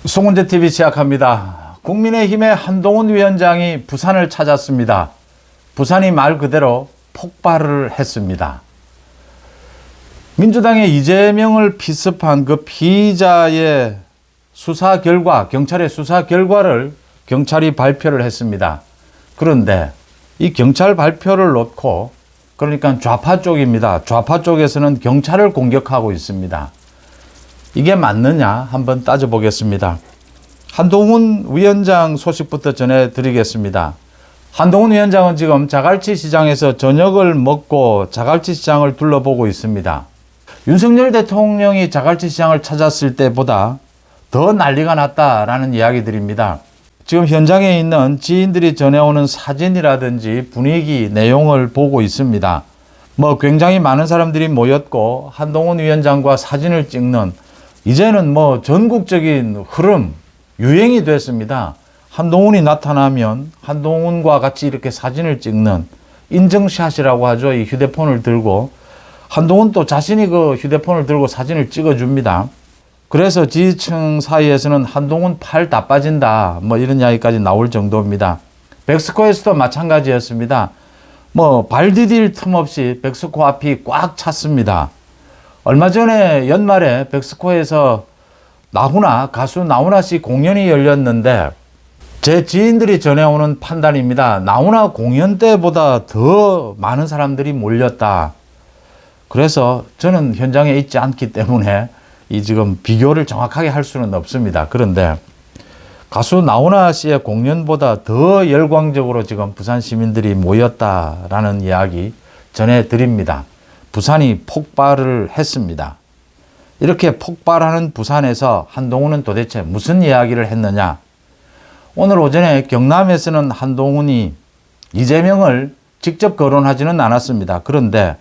송은재 TV 시작합니다. 국민의힘의 한동훈 위원장이 부산을 찾았습니다. 부산이 말 그대로 폭발을 했습니다. 민주당의 이재명을 피습한 그 피의자의 수사 결과, 경찰의 수사 결과를 경찰이 발표를 했습니다. 그런데 이 경찰 발표를 놓고, 그러니까 좌파 쪽입니다. 좌파 쪽에서는 경찰을 공격하고 있습니다. 이게 맞느냐 한번 따져보겠습니다. 한동훈 위원장 소식부터 전해드리겠습니다. 한동훈 위원장은 지금 자갈치 시장에서 저녁을 먹고 자갈치 시장을 둘러보고 있습니다. 윤석열 대통령이 자갈치 시장을 찾았을 때보다 더 난리가 났다라는 이야기들입니다. 지금 현장에 있는 지인들이 전해오는 사진이라든지 분위기, 내용을 보고 있습니다. 굉장히 많은 사람들이 모였고 한동훈 위원장과 사진을 찍는, 이제는 전국적인 흐름, 유행이 됐습니다. 한동훈이 나타나면 한동훈과 같이 이렇게 사진을 찍는 인증샷이라고 하죠. 이 휴대폰을 들고 한동훈 또 자신이 그 휴대폰을 들고 사진을 찍어줍니다. 그래서 지지층 사이에서는 한동훈 팔 다 빠진다 이런 이야기까지 나올 정도입니다. 백스코에서도 마찬가지였습니다. 발 디딜 틈 없이 백스코 앞이 꽉 찼습니다. 얼마 전에 연말에 백스코에서 가수 나훈아 씨 공연이 열렸는데, 제 지인들이 전해오는 판단입니다. 나훈아 공연 때보다 더 많은 사람들이 몰렸다. 그래서 저는 현장에 있지 않기 때문에 지금 비교를 정확하게 할 수는 없습니다. 그런데 가수 나훈아 씨의 공연보다 더 열광적으로 지금 부산 시민들이 모였다라는 이야기 전해드립니다. 부산이 폭발을 했습니다. 이렇게 폭발하는 부산에서 한동훈은 도대체 무슨 이야기를 했느냐? 오늘 오전에 경남에서는 한동훈이 이재명을 직접 거론하지는 않았습니다. 그런데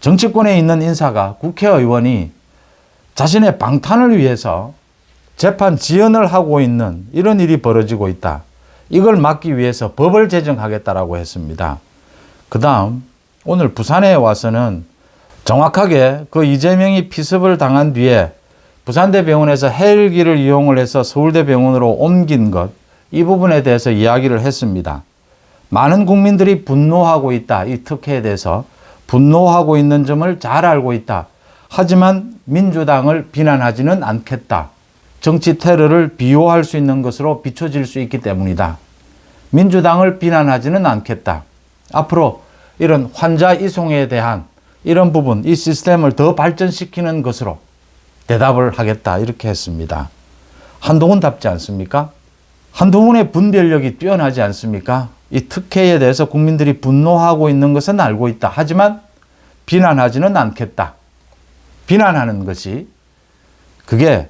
정치권에 있는 인사가, 국회의원이 자신의 방탄을 위해서 재판 지연을 하고 있는 이런 일이 벌어지고 있다. 이걸 막기 위해서 법을 제정하겠다라고 했습니다. 그 다음 오늘 부산에 와서는 정확하게 그 이재명이 피습을 당한 뒤에 부산대병원에서 헬기를 이용을 해서 서울대병원으로 옮긴 것, 이 부분에 대해서 이야기를 했습니다. 많은 국민들이 분노하고 있다. 이 특혜에 대해서 분노하고 있는 점을 잘 알고 있다. 하지만 민주당을 비난하지는 않겠다. 정치 테러를 비호할 수 있는 것으로 비춰질 수 있기 때문이다. 민주당을 비난하지는 않겠다. 앞으로 이런 환자 이송에 대한 이런 부분, 이 시스템을 더 발전시키는 것으로 대답을 하겠다. 이렇게 했습니다. 한동훈답지 않습니까? 한동훈의 분별력이 뛰어나지 않습니까? 이 특혜에 대해서 국민들이 분노하고 있는 것은 알고 있다. 하지만 비난하지는 않겠다. 비난하는 것이 그게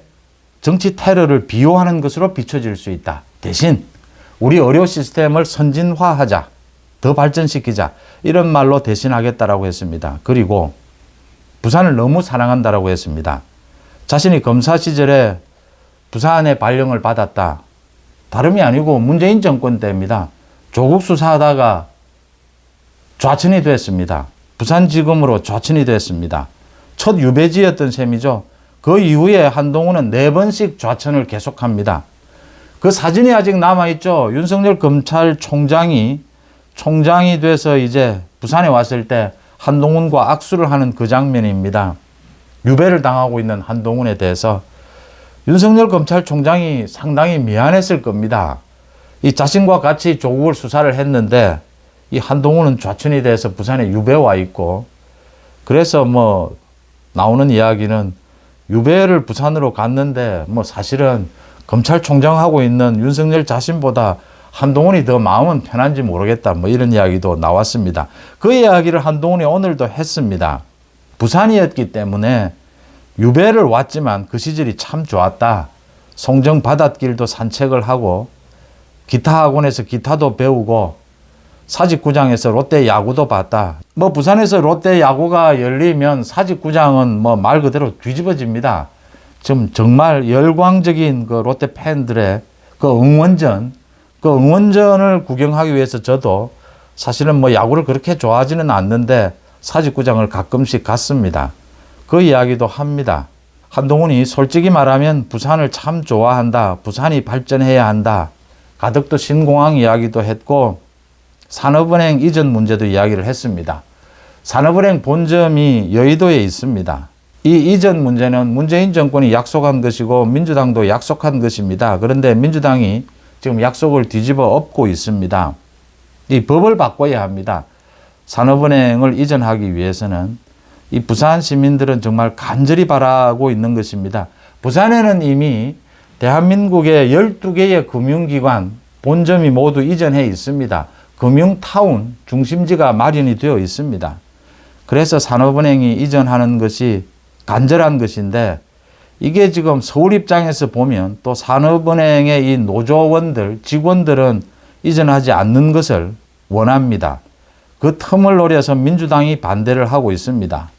정치 테러를 비호하는 것으로 비춰질 수 있다. 대신 우리 의료 시스템을 선진화하자. 더 발전시키자. 이런 말로 대신하겠다라고 했습니다. 그리고 부산을 너무 사랑한다라고 했습니다. 자신이 검사 시절에 부산의 발령을 받았다. 다름이 아니고 문재인 정권 때입니다. 조국 수사하다가 좌천이 됐습니다. 부산지검으로 좌천이 됐습니다. 첫 유배지였던 셈이죠. 그 이후에 한동훈은 4번씩 좌천을 계속합니다. 그 사진이 아직 남아있죠. 윤석열 검찰총장이 돼서 이제 부산에 왔을 때 한동훈과 악수를 하는 그 장면입니다. 유배를 당하고 있는 한동훈에 대해서 윤석열 검찰총장이 상당히 미안했을 겁니다. 이 자신과 같이 조국을 수사를 했는데 이 한동훈은 좌천이 돼서 부산에 유배 와 있고, 그래서 나오는 이야기는 유배를 부산으로 갔는데 사실은 검찰총장하고 있는 윤석열 자신보다 한동훈이 더 마음은 편한지 모르겠다. 이런 이야기도 나왔습니다. 그 이야기를 한동훈이 오늘도 했습니다. 부산이었기 때문에 유배를 왔지만 그 시절이 참 좋았다. 송정 바닷길도 산책을 하고 기타 학원에서 기타도 배우고 사직구장에서 롯데 야구도 봤다. 부산에서 롯데 야구가 열리면 사직구장은 말 그대로 뒤집어집니다. 지금 정말 열광적인 그 롯데 팬들의 그 응원전을 구경하기 위해서 저도 사실은 야구를 그렇게 좋아하지는 않는데 사직구장을 가끔씩 갔습니다. 그 이야기도 합니다. 한동훈이 솔직히 말하면 부산을 참 좋아한다. 부산이 발전해야 한다. 가덕도 신공항 이야기도 했고 산업은행 이전 문제도 이야기를 했습니다. 산업은행 본점이 여의도에 있습니다. 이 이전 문제는 문재인 정권이 약속한 것이고 민주당도 약속한 것입니다. 그런데 민주당이 지금 약속을 뒤집어 엎고 있습니다. 이 법을 바꿔야 합니다. 산업은행을 이전하기 위해서는 이 부산 시민들은 정말 간절히 바라고 있는 것입니다. 부산에는 이미 대한민국의 12개의 금융기관 본점이 모두 이전해 있습니다. 금융타운 중심지가 마련이 되어 있습니다. 그래서 산업은행이 이전하는 것이 간절한 것인데 이게 지금 서울 입장에서 보면 또 산업은행의 이 노조원들, 직원들은 이전하지 않는 것을 원합니다. 그 틈을 노려서 민주당이 반대를 하고 있습니다.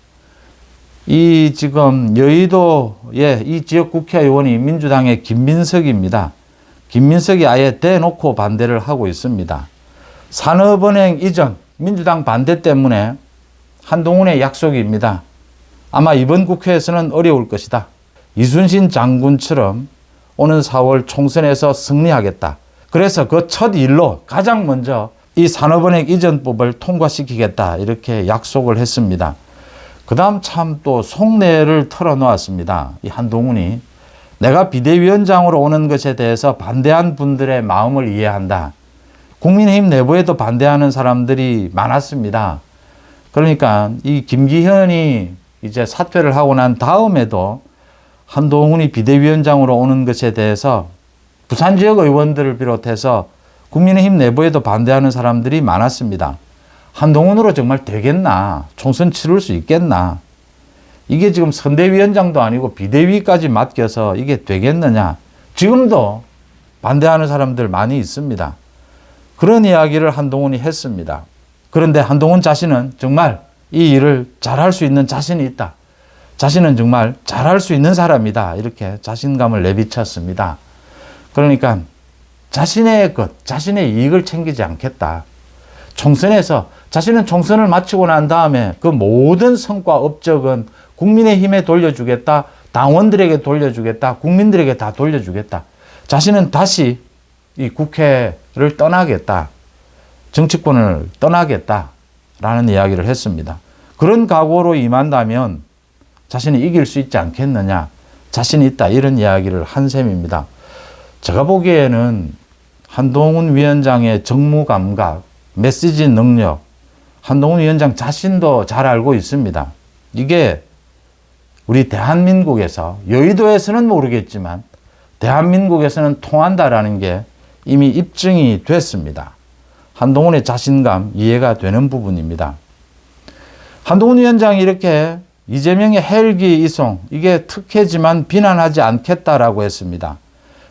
이 지금 여의도의 이 지역 국회의원이 민주당의 김민석입니다. 김민석이 아예 대놓고 반대를 하고 있습니다. 산업은행 이전, 민주당 반대 때문에 한동훈의 약속입니다. 아마 이번 국회에서는 어려울 것이다. 이순신 장군처럼 오는 4월 총선에서 승리하겠다. 그래서 그 첫 일로 가장 먼저 이 산업은행 이전법을 통과시키겠다. 이렇게 약속을 했습니다. 그 다음 참 또 속내를 털어놓았습니다. 이 한동훈이 내가 비대위원장으로 오는 것에 대해서 반대한 분들의 마음을 이해한다. 국민의힘 내부에도 반대하는 사람들이 많았습니다. 그러니까 이 김기현이 이제 사퇴를 하고 난 다음에도 한동훈이 비대위원장으로 오는 것에 대해서 부산 지역 의원들을 비롯해서 국민의힘 내부에도 반대하는 사람들이 많았습니다. 한동훈으로 정말 되겠나? 총선 치를 수 있겠나? 이게 지금 선대위원장도 아니고 비대위까지 맡겨서 이게 되겠느냐? 지금도 반대하는 사람들 많이 있습니다. 그런 이야기를 한동훈이 했습니다. 그런데 한동훈 자신은 정말 이 일을 잘할 수 있는 자신이 있다. 자신은 정말 잘할 수 있는 사람이다. 이렇게 자신감을 내비쳤습니다. 그러니까 자신의 것, 자신의 이익을 챙기지 않겠다. 총선에서 자신은 총선을 마치고 난 다음에 그 모든 성과 업적은 국민의힘에 돌려주겠다. 당원들에게 돌려주겠다. 국민들에게 다 돌려주겠다. 자신은 다시 이 국회를 떠나겠다. 정치권을 떠나겠다라는 이야기를 했습니다. 그런 각오로 임한다면 자신이 이길 수 있지 않겠느냐. 자신이 있다. 이런 이야기를 한 셈입니다. 제가 보기에는 한동훈 위원장의 정무 감각, 메시지 능력, 한동훈 위원장 자신도 잘 알고 있습니다. 이게 우리 대한민국에서, 여의도에서는 모르겠지만 대한민국에서는 통한다라는 게 이미 입증이 됐습니다. 한동훈의 자신감 이해가 되는 부분입니다. 한동훈 위원장이 이렇게 이재명의 헬기 이송, 이게 특혜지만 비난하지 않겠다라고 했습니다.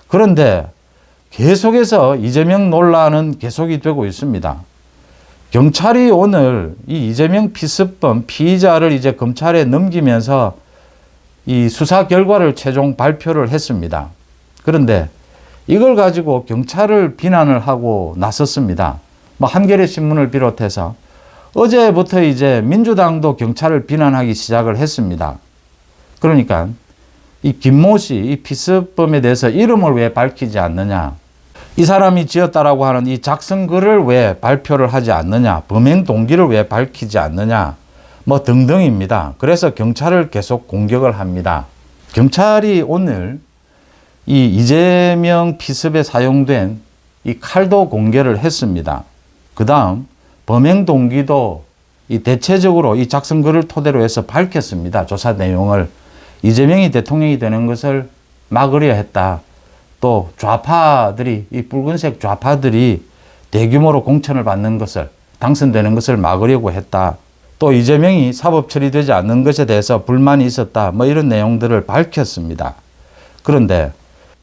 그런데 계속해서 이재명 논란은 계속이 되고 있습니다. 경찰이 오늘 이 이재명 피습범 피의자를 이제 검찰에 넘기면서 이 수사 결과를 최종 발표를 했습니다. 그런데 이걸 가지고 경찰을 비난을 하고 나섰습니다. 뭐 한겨레 신문을 비롯해서 어제부터 이제 민주당도 경찰을 비난하기 시작을 했습니다. 그러니까 이 김모 씨, 이 피습범에 대해서 이름을 왜 밝히지 않느냐? 이 사람이 지었다라고 하는 이 작성글을 왜 발표를 하지 않느냐? 범행 동기를 왜 밝히지 않느냐? 뭐 등등입니다. 그래서 경찰을 계속 공격을 합니다. 경찰이 오늘 이 이재명 피습에 사용된 이 칼도 공개를 했습니다. 그 다음 범행 동기도 이 대체적으로 이 작성글을 토대로 해서 밝혔습니다. 조사 내용을. 이재명이 대통령이 되는 것을 막으려 했다. 또 좌파들이, 이 붉은색 좌파들이 대규모로 공천을 받는 것을, 당선되는 것을 막으려고 했다. 또 이재명이 사법 처리되지 않는 것에 대해서 불만이 있었다. 뭐 이런 내용들을 밝혔습니다. 그런데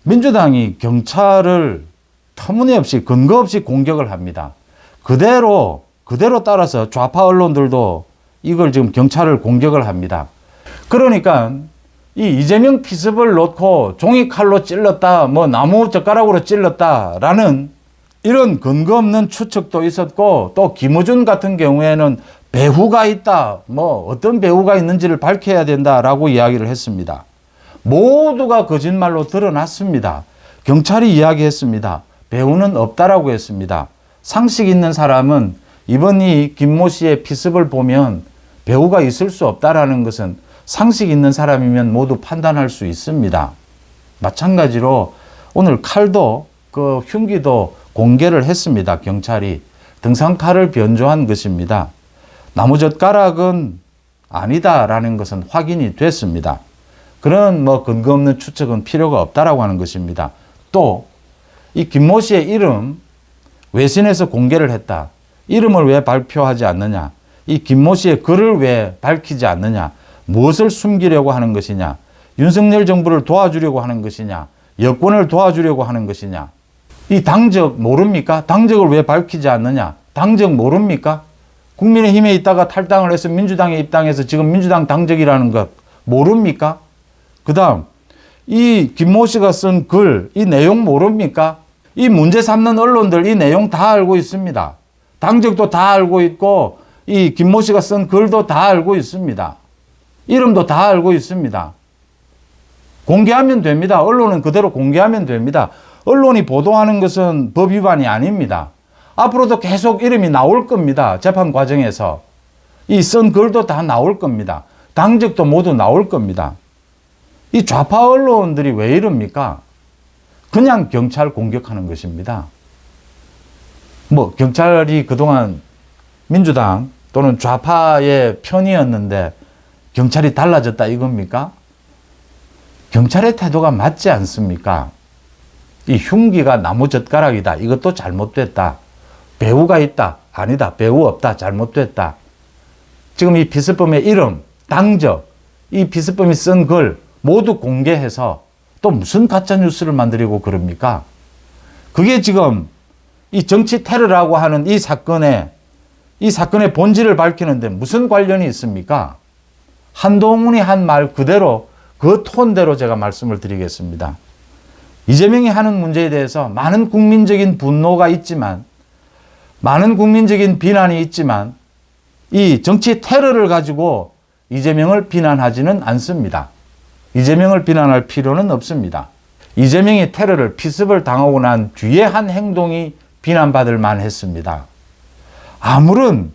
민주당이 경찰을 터무니없이 근거 없이 공격을 합니다. 그대로 따라서 좌파 언론들도 이걸 지금 경찰을 공격을 합니다. 그러니까 이 이재명 피습을 놓고 종이칼로 찔렀다, 뭐 나무 젓가락으로 찔렀다라는 이런 근거 없는 추측도 있었고, 또 김어준 같은 경우에는 배후가 있다, 뭐 어떤 배후가 있는지를 밝혀야 된다라고 이야기를 했습니다. 모두가 거짓말로 드러났습니다. 경찰이 이야기했습니다. 배우는 없다라고 했습니다. 상식 있는 사람은 이번 이 김모 씨의 피습을 보면 배우가 있을 수 없다라는 것은 상식 있는 사람이면 모두 판단할 수 있습니다. 마찬가지로 오늘 칼도 그 흉기도 공개를 했습니다. 경찰이 등산칼을 변조한 것입니다. 나무젓가락은 아니다라는 것은 확인이 됐습니다. 그런 근거 없는 추측은 필요가 없다라고 하는 것입니다. 또 이 김모 씨의 이름 외신에서 공개를 했다. 이름을 왜 발표하지 않느냐? 이 김모 씨의 글을 왜 밝히지 않느냐? 무엇을 숨기려고 하는 것이냐? 윤석열 정부를 도와주려고 하는 것이냐? 여권을 도와주려고 하는 것이냐? 이 당적 모릅니까? 당적을 왜 밝히지 않느냐? 당적 모릅니까? 국민의힘에 있다가 탈당을 해서 민주당에 입당해서 지금 민주당 당적이라는 것 모릅니까? 그 다음 이 김모 씨가 쓴 글, 이 내용 모릅니까? 이 문제 삼는 언론들 이 내용 다 알고 있습니다. 당적도 다 알고 있고 이 김모 씨가 쓴 글도 다 알고 있습니다. 이름도 다 알고 있습니다. 공개하면 됩니다. 언론은 그대로 공개하면 됩니다. 언론이 보도하는 것은 법 위반이 아닙니다. 앞으로도 계속 이름이 나올 겁니다. 재판 과정에서. 이 쓴 글도 다 나올 겁니다. 당적도 모두 나올 겁니다. 이 좌파 언론들이 왜 이럽니까? 그냥 경찰 공격하는 것입니다. 경찰이 그동안 민주당 또는 좌파의 편이었는데 경찰이 달라졌다 이겁니까? 경찰의 태도가 맞지 않습니까? 이 흉기가 나무젓가락이다. 이것도 잘못됐다. 배우가 있다. 아니다. 배우 없다. 잘못됐다. 지금 이 피습범의 이름, 당적, 이 피습범이 쓴 글 모두 공개해서 또 무슨 가짜뉴스를 만들려고 그럽니까? 그게 지금 이 정치 테러라고 하는 이 사건의 본질을 밝히는데 무슨 관련이 있습니까? 한동훈이 한 말 그대로 그 톤대로 제가 말씀을 드리겠습니다. 이재명이 하는 문제에 대해서 많은 국민적인 분노가 있지만 많은 국민적인 비난이 있지만 이 정치 테러를 가지고 이재명을 비난하지는 않습니다. 이재명을 비난할 필요는 없습니다. 이재명이 테러를 피습을 당하고 난 뒤에 한 행동이 비난받을 만했습니다. 아무런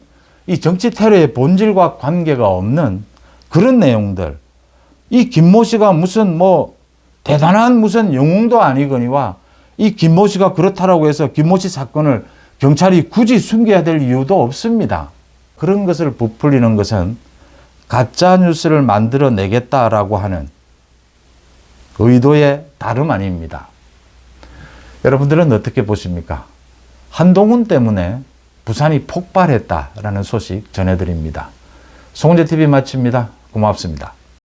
이 정치 테러의 본질과 관계가 없는 그런 내용들, 이 김모 씨가 무슨 대단한 무슨 영웅도 아니거니와 이 김모 씨가 그렇다라고 해서 김모 씨 사건을 경찰이 굳이 숨겨야 될 이유도 없습니다. 그런 것을 부풀리는 것은 가짜 뉴스를 만들어내겠다라고 하는 의도의 다름 아닙니다. 여러분들은 어떻게 보십니까? 한동훈 때문에 부산이 폭발했다라는 소식 전해드립니다. 송은재TV 마칩니다. 고맙습니다.